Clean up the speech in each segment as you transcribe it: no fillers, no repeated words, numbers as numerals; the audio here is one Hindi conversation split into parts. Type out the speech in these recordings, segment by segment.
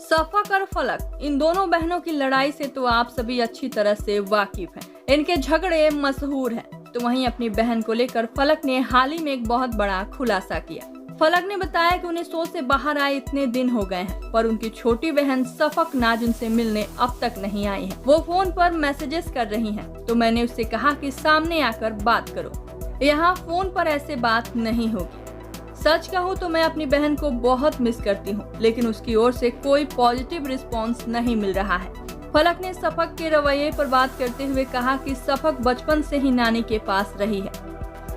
सफक और फलक, इन दोनों बहनों की लड़ाई से तो आप सभी अच्छी तरह से वाकिफ हैं। इनके झगड़े मशहूर हैं। तो वहीं अपनी बहन को लेकर फलक ने हाल ही में एक बहुत बड़ा खुलासा किया। फलक ने बताया कि उन्हें शो से बाहर आए इतने दिन हो गए हैं, पर उनकी छोटी बहन सफक नाज उनसे मिलने अब तक नहीं आई है। वो फोन पर मैसेजेस कर रही हैं, तो मैंने उससे कहा कि सामने आकर बात करो, यहाँ फोन पर ऐसे बात नहीं होगी। सच कहूँ तो मैं अपनी बहन को बहुत मिस करती हूँ, लेकिन उसकी ओर से कोई पॉजिटिव रिस्पॉन्स नहीं मिल रहा है। फलक ने सफक के रवैये पर बात करते हुए कहा कि सफक बचपन से ही नानी के पास रही है,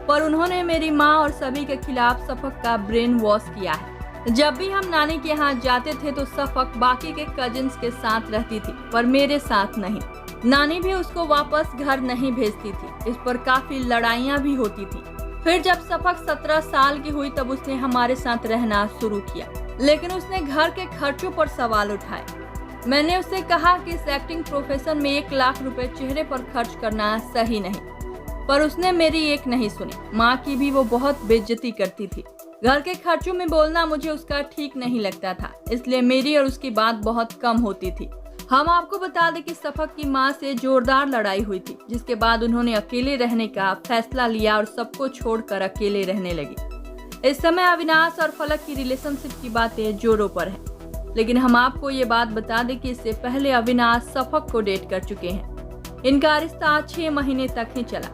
पर उन्होंने मेरी माँ और सभी के खिलाफ सफक का ब्रेन वॉश किया है। जब भी हम नानी के यहाँ जाते थे तो सफक बाकी के कजिन्स के साथ रहती थी, पर मेरे साथ नहीं। नानी भी उसको वापस घर नहीं भेजती थी। इस पर काफी लड़ाइयाँ भी होती थी। फिर जब सफक 17 साल की हुई तब उसने हमारे साथ रहना शुरू किया, लेकिन उसने घर के खर्चों पर सवाल उठाए। मैंने उससे कहा कि इस एक्टिंग प्रोफेशन में 1 लाख रुपए चेहरे पर खर्च करना सही नहीं, पर उसने मेरी एक नहीं सुनी। माँ की भी वो बहुत बेइज्जती करती थी। घर के खर्चों में बोलना मुझे उसका ठीक नहीं लगता था, इसलिए मेरी और उसकी बात बहुत कम होती थी। हम आपको बता दें कि सफक की मां से जोरदार लड़ाई हुई थी, जिसके बाद उन्होंने अकेले रहने का फैसला लिया और सबको छोड़कर अकेले रहने लगी। इस समय अविनाश और फलक की रिलेशनशिप की बातें जोरों पर है, लेकिन हम आपको ये बात बता दें कि इससे पहले अविनाश सफक को डेट कर चुके हैं। इनका रिश्ता 6 महीने तक ही चला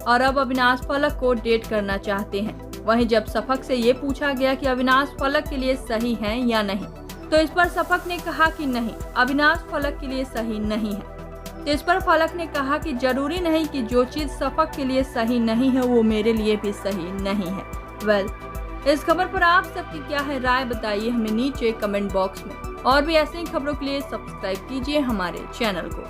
और अब अविनाश फलक को डेट करना चाहते हैं। वहीं जब सफक से ये पूछा गया कि अविनाश फलक के लिए सही है या नहीं, तो इस पर सफक ने कहा कि नहीं, अविनाश फलक के लिए सही नहीं है। तो इस पर फलक ने कहा कि जरूरी नहीं कि जो चीज सफक के लिए सही नहीं है वो मेरे लिए भी सही नहीं है। इस खबर पर आप सबकी क्या है राय, बताइए हमें नीचे कमेंट बॉक्स में। और भी ऐसी खबरों के लिए सब्सक्राइब कीजिए हमारे चैनल को।